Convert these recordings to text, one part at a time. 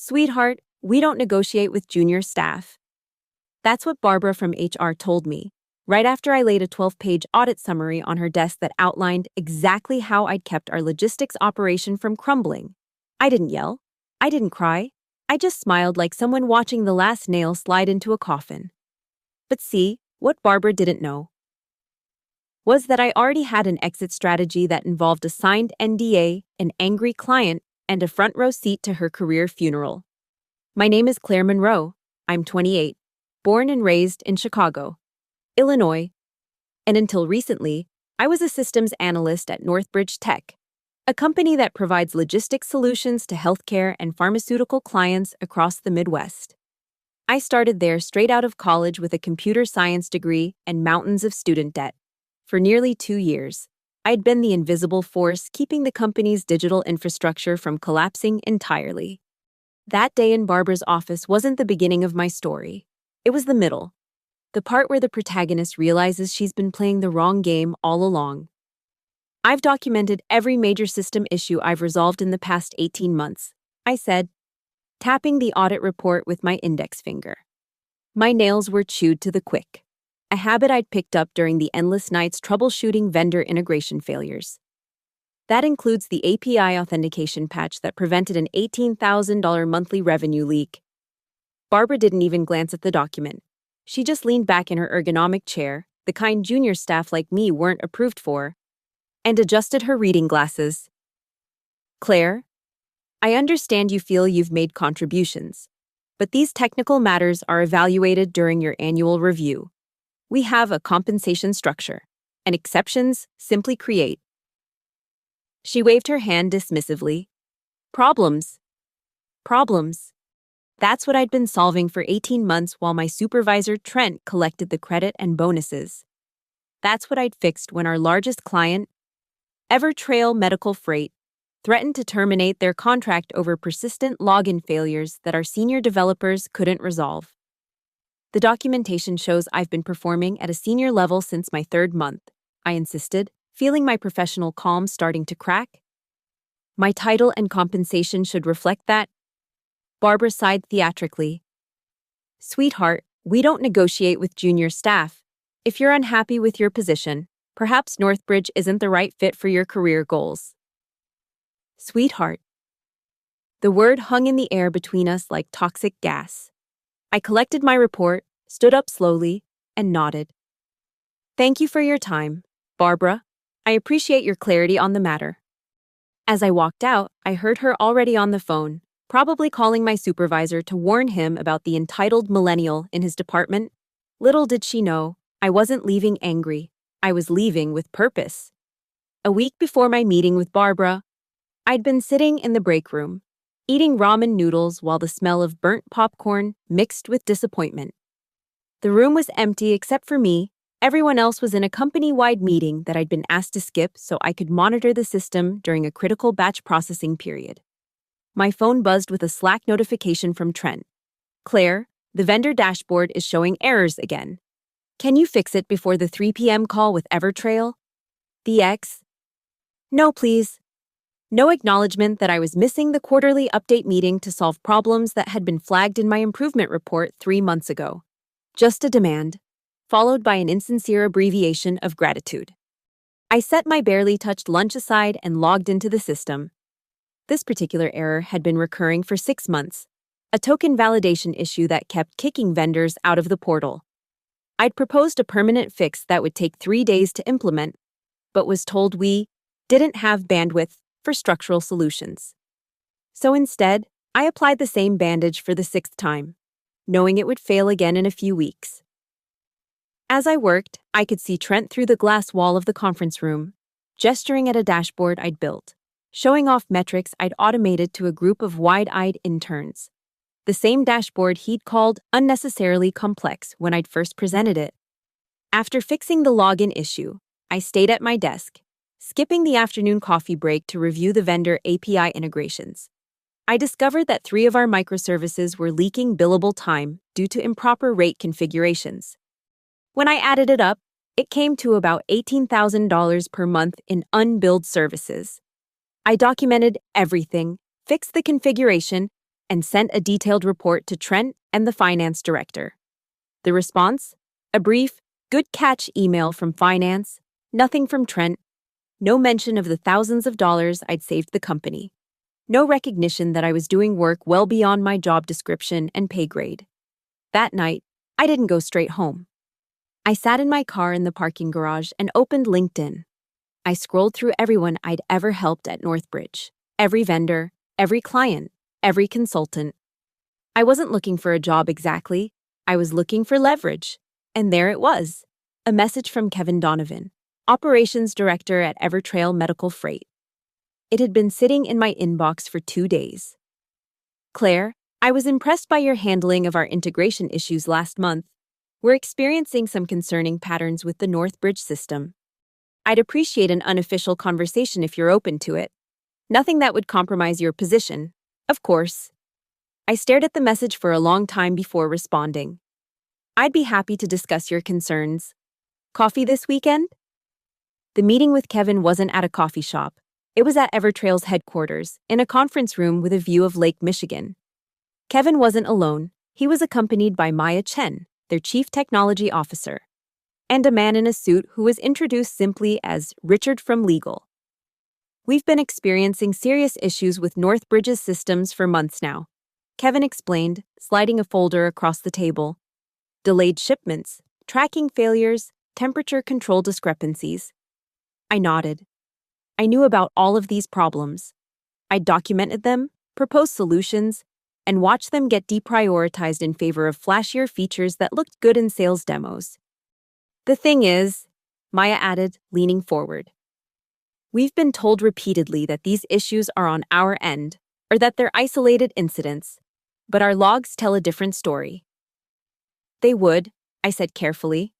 Sweetheart, we don't negotiate with junior staff. That's what Barbara from HR told me, right after I laid a 12-page audit summary on her desk that outlined exactly how I'd kept our logistics operation from crumbling. I didn't yell. I didn't cry. I just smiled like someone watching the last nail slide into a coffin. But see, what Barbara didn't know was that I already had an exit strategy that involved a signed NDA, an angry client, and a front row seat to her career funeral. My name is Claire Monroe. I'm 28, born and raised in Chicago, Illinois, and until recently, I was a systems analyst at Northbridge Tech, a company that provides logistics solutions to healthcare and pharmaceutical clients across the Midwest. I started there straight out of college with a computer science degree and mountains of student debt. For nearly 2 years, I'd been the invisible force keeping the company's digital infrastructure from collapsing entirely. That day in Barbara's office wasn't the beginning of my story. It was the middle. The part where the protagonist realizes she's been playing the wrong game all along. I've documented every major system issue I've resolved in the past 18 months, I said, tapping the audit report with my index finger. My nails were chewed to the quick, a habit I'd picked up during the endless nights troubleshooting vendor integration failures. That includes the API authentication patch that prevented an $18,000 monthly revenue leak. Barbara didn't even glance at the document. She just leaned back in her ergonomic chair, the kind junior staff like me weren't approved for, and adjusted her reading glasses. Claire, I understand you feel you've made contributions, but these technical matters are evaluated during your annual review. We have a compensation structure, and exceptions simply create. She waved her hand dismissively. Problems. That's what I'd been solving for 18 months while my supervisor Trent collected the credit and bonuses. That's what I'd fixed when our largest client, Evertrail Medical Freight, threatened to terminate their contract over persistent login failures that our senior developers couldn't resolve. The documentation shows I've been performing at a senior level since my 3rd month, I insisted, feeling my professional calm starting to crack. My title and compensation should reflect that. Barbara sighed theatrically. Sweetheart, we don't negotiate with junior staff. If you're unhappy with your position, perhaps Northbridge isn't the right fit for your career goals. Sweetheart. The word hung in the air between us like toxic gas. I collected my report, stood up slowly, and nodded. Thank you for your time, Barbara. I appreciate your clarity on the matter. As I walked out, I heard her already on the phone, probably calling my supervisor to warn him about the entitled millennial in his department. Little did she know, I wasn't leaving angry. I was leaving with purpose. A week before my meeting with Barbara, I'd been sitting in the break room, eating ramen noodles while the smell of burnt popcorn mixed with disappointment. The room was empty except for me. Everyone else was in a company-wide meeting that I'd been asked to skip so I could monitor the system during a critical batch processing period. My phone buzzed with a Slack notification from Trent. Claire, the vendor dashboard is showing errors again. Can you fix it before the 3 p.m. call with Evertrail? The X? No, please. No acknowledgement that I was missing the quarterly update meeting to solve problems that had been flagged in my improvement report 3 months ago. Just a demand, followed by an insincere abbreviation of gratitude. I set my barely touched lunch aside and logged into the system. This particular error had been recurring for 6 months, a token validation issue that kept kicking vendors out of the portal. I'd proposed a permanent fix that would take 3 days to implement, but was told we didn't have bandwidth for structural solutions. So instead, I applied the same bandage for the 6th time, knowing it would fail again in a few weeks. As I worked, I could see Trent through the glass wall of the conference room, gesturing at a dashboard I'd built, showing off metrics I'd automated to a group of wide-eyed interns. The same dashboard he'd called unnecessarily complex when I'd first presented it. After fixing the login issue, I stayed at my desk, skipping the afternoon coffee break to review the vendor API integrations. I discovered that 3 of our microservices were leaking billable time due to improper rate configurations. When I added it up, it came to about $18,000 per month in unbilled services. I documented everything, fixed the configuration, and sent a detailed report to Trent and the finance director. The response? A brief, good catch email from finance, nothing from Trent, no mention of the thousands of dollars I'd saved the company. No recognition that I was doing work well beyond my job description and pay grade. That night, I didn't go straight home. I sat in my car in the parking garage and opened LinkedIn. I scrolled through everyone I'd ever helped at Northbridge. Every vendor, every client, every consultant. I wasn't looking for a job exactly. I was looking for leverage. And there it was. A message from Kevin Donovan, Operations Director at Evertrail Medical Freight. It had been sitting in my inbox for 2 days. Claire, I was impressed by your handling of our integration issues last month. We're experiencing some concerning patterns with the Northbridge system. I'd appreciate an unofficial conversation if you're open to it. Nothing that would compromise your position, of course. I stared at the message for a long time before responding. I'd be happy to discuss your concerns. Coffee this weekend? The meeting with Kevin wasn't at a coffee shop. It was at Evertrail's headquarters, in a conference room with a view of Lake Michigan. Kevin wasn't alone. He was accompanied by Maya Chen, their chief technology officer, and a man in a suit who was introduced simply as Richard from Legal. We've been experiencing serious issues with Northbridge's systems for months now, Kevin explained, sliding a folder across the table. Delayed shipments, tracking failures, temperature control discrepancies. I nodded. I knew about all of these problems. I documented them, proposed solutions, and watched them get deprioritized in favor of flashier features that looked good in sales demos. The thing is, Maya added, leaning forward, we've been told repeatedly that these issues are on our end, or that they're isolated incidents, but our logs tell a different story. They would, I said carefully.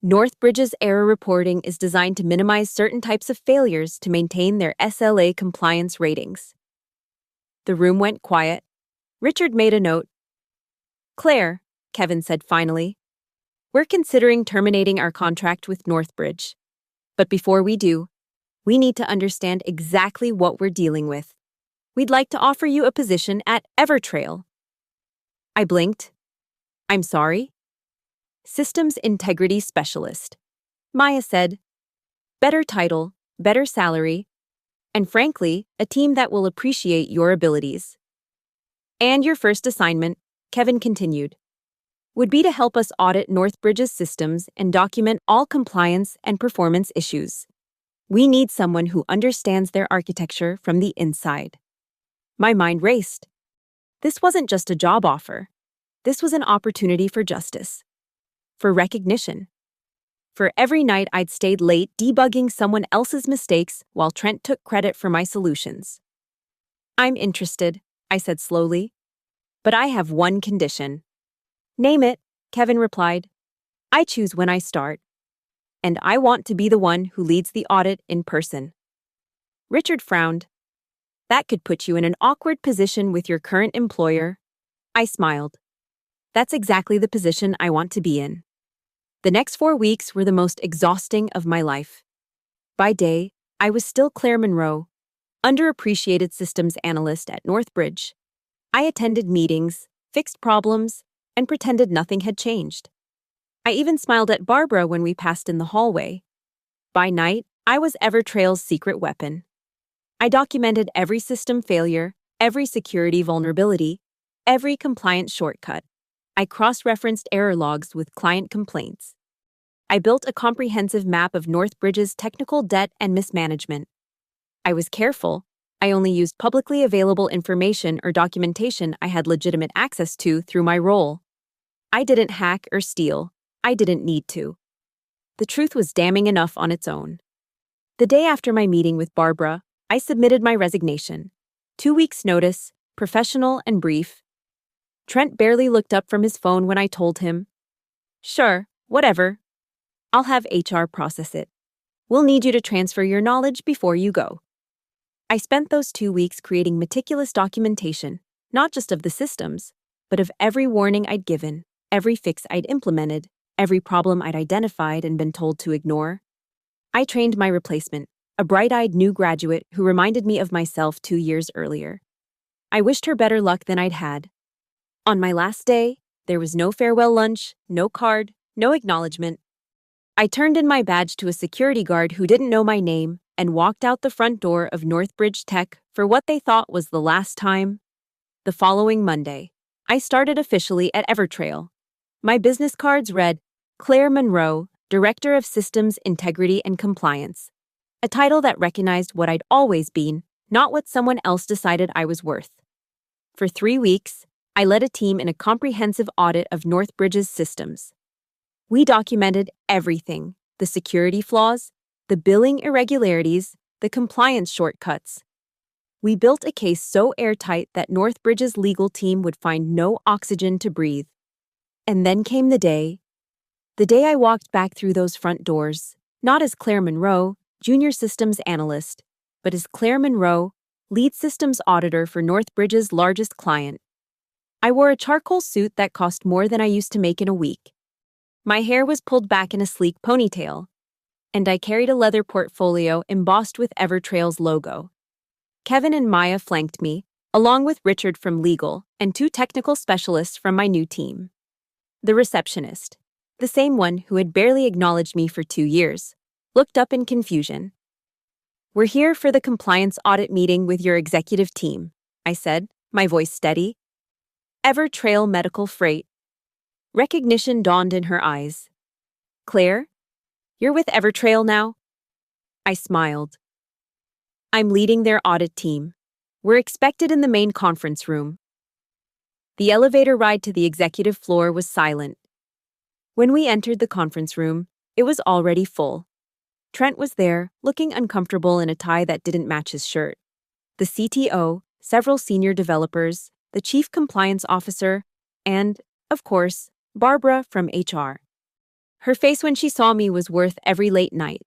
Northbridge's error reporting is designed to minimize certain types of failures to maintain their SLA compliance ratings. The room went quiet. Richard made a note. Claire, Kevin said finally, we're considering terminating our contract with Northbridge. But before we do, we need to understand exactly what we're dealing with. We'd like to offer you a position at Evertrail. I blinked. I'm sorry? Systems Integrity Specialist. Maya said, better title, better salary, and frankly, a team that will appreciate your abilities. And your first assignment, Kevin continued, would be to help us audit Northbridge's systems and document all compliance and performance issues. We need someone who understands their architecture from the inside. My mind raced. This wasn't just a job offer. This was an opportunity for justice. For recognition. For every night I'd stayed late debugging someone else's mistakes while Trent took credit for my solutions. I'm interested, I said slowly. But I have one condition. Name it, Kevin replied. I choose when I start. And I want to be the one who leads the audit in person. Richard frowned. That could put you in an awkward position with your current employer. I smiled. That's exactly the position I want to be in. The next 4 weeks were the most exhausting of my life. By day, I was still Claire Monroe, underappreciated systems analyst at Northbridge. I attended meetings, fixed problems, and pretended nothing had changed. I even smiled at Barbara when we passed in the hallway. By night, I was Evertrail's secret weapon. I documented every system failure, every security vulnerability, every compliance shortcut. I cross-referenced error logs with client complaints. I built a comprehensive map of Northbridge's technical debt and mismanagement. I was careful. I only used publicly available information or documentation I had legitimate access to through my role. I didn't hack or steal. I didn't need to. The truth was damning enough on its own. The day after my meeting with Barbara, I submitted my resignation. 2 weeks' notice, professional and brief. Trent barely looked up from his phone when I told him, sure, whatever. I'll have HR process it. We'll need you to transfer your knowledge before you go. I spent those 2 weeks creating meticulous documentation, not just of the systems, but of every warning I'd given, every fix I'd implemented, every problem I'd identified and been told to ignore. I trained my replacement, a bright-eyed new graduate who reminded me of myself 2 years earlier. I wished her better luck than I'd had. On my last day, there was no farewell lunch, no card, no acknowledgement. I turned in my badge to a security guard who didn't know my name and walked out the front door of Northbridge Tech for what they thought was the last time. The following Monday, I started officially at Evertrail. My business cards read, Claire Monroe, Director of Systems Integrity and Compliance, a title that recognized what I'd always been, not what someone else decided I was worth. For 3 weeks, I led a team in a comprehensive audit of Northbridge's systems. We documented everything: the security flaws, the billing irregularities, the compliance shortcuts. We built a case so airtight that Northbridge's legal team would find no oxygen to breathe. And then came the day I walked back through those front doors, not as Claire Monroe, Junior Systems Analyst, but as Claire Monroe, Lead Systems Auditor for Northbridge's largest client. I wore a charcoal suit that cost more than I used to make in a week. My hair was pulled back in a sleek ponytail, and I carried a leather portfolio embossed with Evertrail's logo. Kevin and Maya flanked me, along with Richard from legal and 2 technical specialists from my new team. The receptionist, the same one who had barely acknowledged me for 2 years, looked up in confusion. "We're here for the compliance audit meeting with your executive team," I said, my voice steady. Evertrail Medical Freight. Recognition dawned in her eyes. "Claire, you're with Evertrail now?" I smiled. "I'm leading their audit team. We're expected in the main conference room." The elevator ride to the executive floor was silent. When we entered the conference room, it was already full. Trent was there, looking uncomfortable in a tie that didn't match his shirt. The CTO, several senior developers, the chief compliance officer, and, of course, Barbara from HR. Her face when she saw me was worth every late night,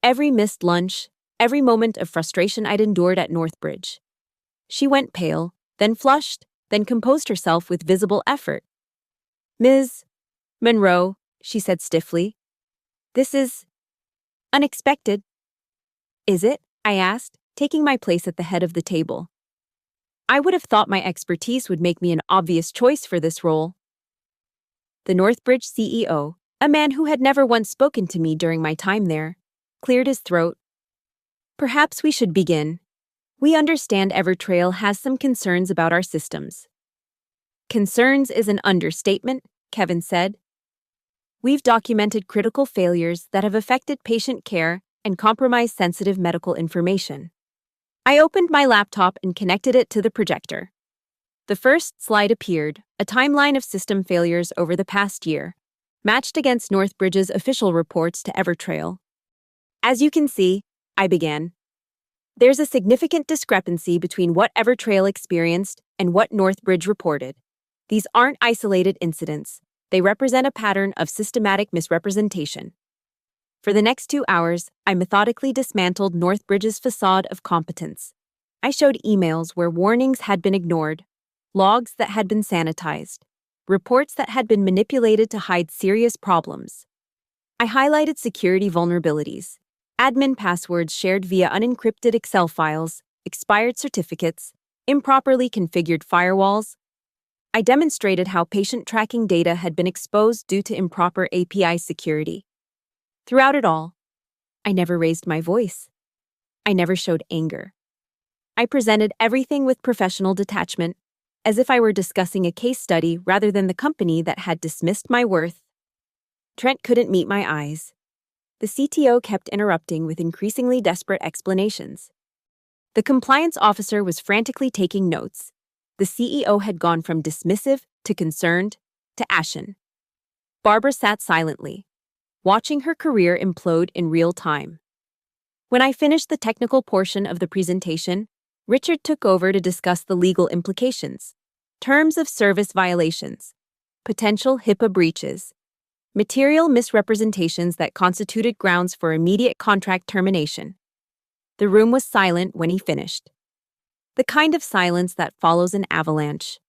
every missed lunch, every moment of frustration I'd endured at Northbridge. She went pale, then flushed, then composed herself with visible effort. "Ms. Monroe," she said stiffly, "this is unexpected." "Is it?" I asked, taking my place at the head of the table. I would have thought my expertise would make me an obvious choice for this role. The Northbridge CEO, a man who had never once spoken to me during my time there, cleared his throat. "Perhaps we should begin. We understand Evertrail has some concerns about our systems." "Concerns is an understatement," Kevin said. "We've documented critical failures that have affected patient care and compromised sensitive medical information." I opened my laptop and connected it to the projector. The first slide appeared, a timeline of system failures over the past year, matched against Northbridge's official reports to Evertrail. "As you can see," I began, "there's a significant discrepancy between what Evertrail experienced and what Northbridge reported. These aren't isolated incidents. They represent a pattern of systematic misrepresentation." For the next 2 hours, I methodically dismantled Northbridge's facade of competence. I showed emails where warnings had been ignored, logs that had been sanitized, reports that had been manipulated to hide serious problems. I highlighted security vulnerabilities, admin passwords shared via unencrypted Excel files, expired certificates, improperly configured firewalls. I demonstrated how patient tracking data had been exposed due to improper API security. Throughout it all, I never raised my voice. I never showed anger. I presented everything with professional detachment, as if I were discussing a case study rather than the company that had dismissed my worth. Trent couldn't meet my eyes. The CTO kept interrupting with increasingly desperate explanations. The compliance officer was frantically taking notes. The CEO had gone from dismissive to concerned to ashen. Barbara sat silently, watching her career implode in real time. When I finished the technical portion of the presentation, Richard took over to discuss the legal implications, terms of service violations, potential HIPAA breaches, material misrepresentations that constituted grounds for immediate contract termination. The room was silent when he finished. The kind of silence that follows an avalanche.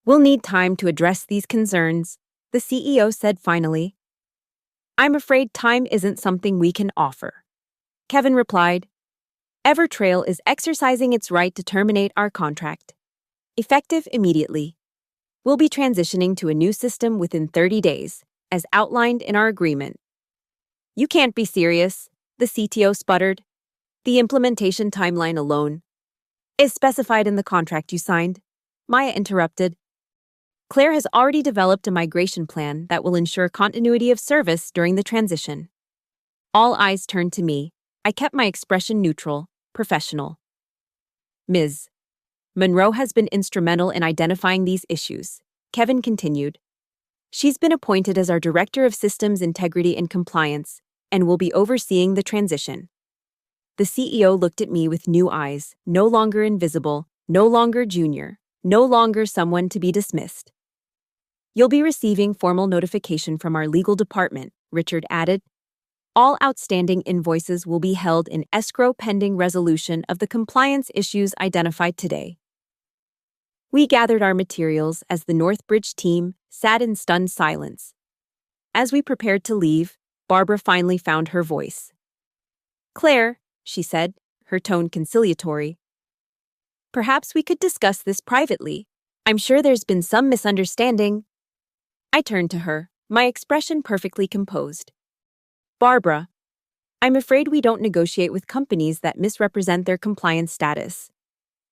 "We'll need time to address these concerns," the CEO said finally. "I'm afraid time isn't something we can offer," Kevin replied. "Evertrail is exercising its right to terminate our contract. Effective immediately. We'll be transitioning to a new system within 30 days, as outlined in our agreement. You can't be serious, the CTO sputtered. The implementation timeline alone is specified in the contract you signed, Maya interrupted. Claire has already developed a migration plan that will ensure continuity of service during the transition. All eyes turned to me. I kept my expression neutral, professional. Ms. Monroe has been instrumental in identifying these issues, Kevin continued. She's been appointed as our Director of Systems Integrity and Compliance and will be overseeing the transition. The CEO looked at me with new eyes, no longer invisible, no longer junior, no longer someone to be dismissed. You'll be receiving formal notification from our legal department, Richard added. All outstanding invoices will be held in escrow pending resolution of the compliance issues identified today. We gathered our materials as the Northbridge team sat in stunned silence. As we prepared to leave, Barbara finally found her voice. Claire, she said, her tone conciliatory. Perhaps we could discuss this privately. I'm sure there's been some misunderstanding. I turned to her, my expression perfectly composed. Barbara, I'm afraid we don't negotiate with companies that misrepresent their compliance status.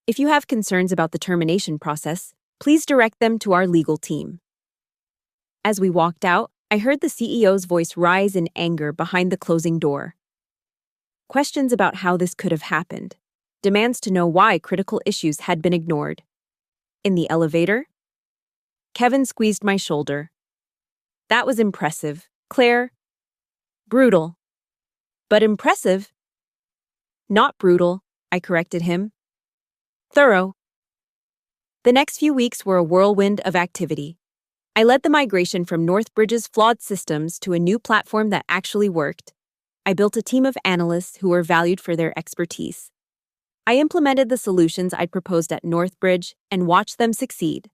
If you have concerns about the termination process, please direct them to our legal team. As we walked out, I heard the CEO's voice rise in anger behind the closing door. Questions about how this could have happened. Demands to know why critical issues had been ignored. In the elevator? Kevin squeezed my shoulder. That was impressive, Claire. Brutal. But impressive. Not brutal, I corrected him. Thorough. The next few weeks were a whirlwind of activity. I led the migration from Northbridge's flawed systems to a new platform that actually worked. I built a team of analysts who were valued for their expertise. I implemented the solutions I'd proposed at Northbridge and watched them succeed.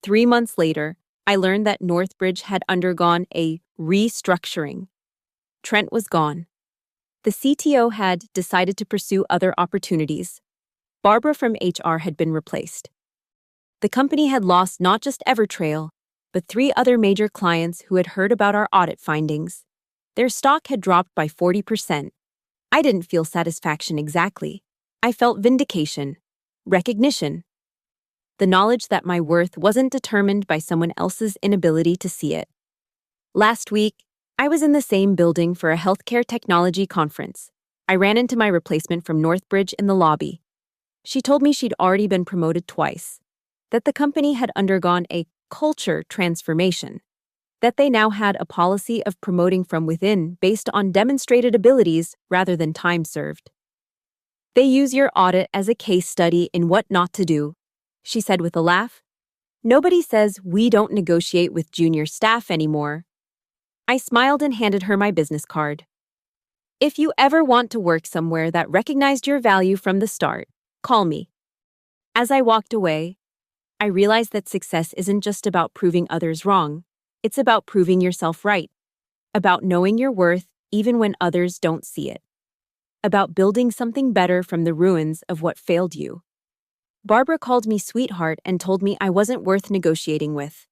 3 months later, I learned that Northbridge had undergone a restructuring. Trent was gone. The CTO had decided to pursue other opportunities. Barbara from HR had been replaced. The company had lost not just Evertrail, but 3 other major clients who had heard about our audit findings. Their stock had dropped by 40%. I didn't feel satisfaction exactly. I felt vindication, recognition. The knowledge that my worth wasn't determined by someone else's inability to see it. Last week, I was in the same building for a healthcare technology conference. I ran into my replacement from Northbridge in the lobby. She told me she'd already been promoted twice, that the company had undergone a culture transformation, that they now had a policy of promoting from within based on demonstrated abilities rather than time served. They use your audit as a case study in what not to do, she said with a laugh. Nobody says we don't negotiate with junior staff anymore. I smiled and handed her my business card. If you ever want to work somewhere that recognized your value from the start, call me. As I walked away, I realized that success isn't just about proving others wrong. It's about proving yourself right. About knowing your worth even when others don't see it. About building something better from the ruins of what failed you. Barbara called me sweetheart and told me I wasn't worth negotiating with.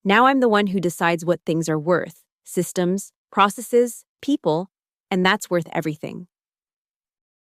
Now I'm the one who decides what things are worth. Systems, processes, people, and that's worth everything.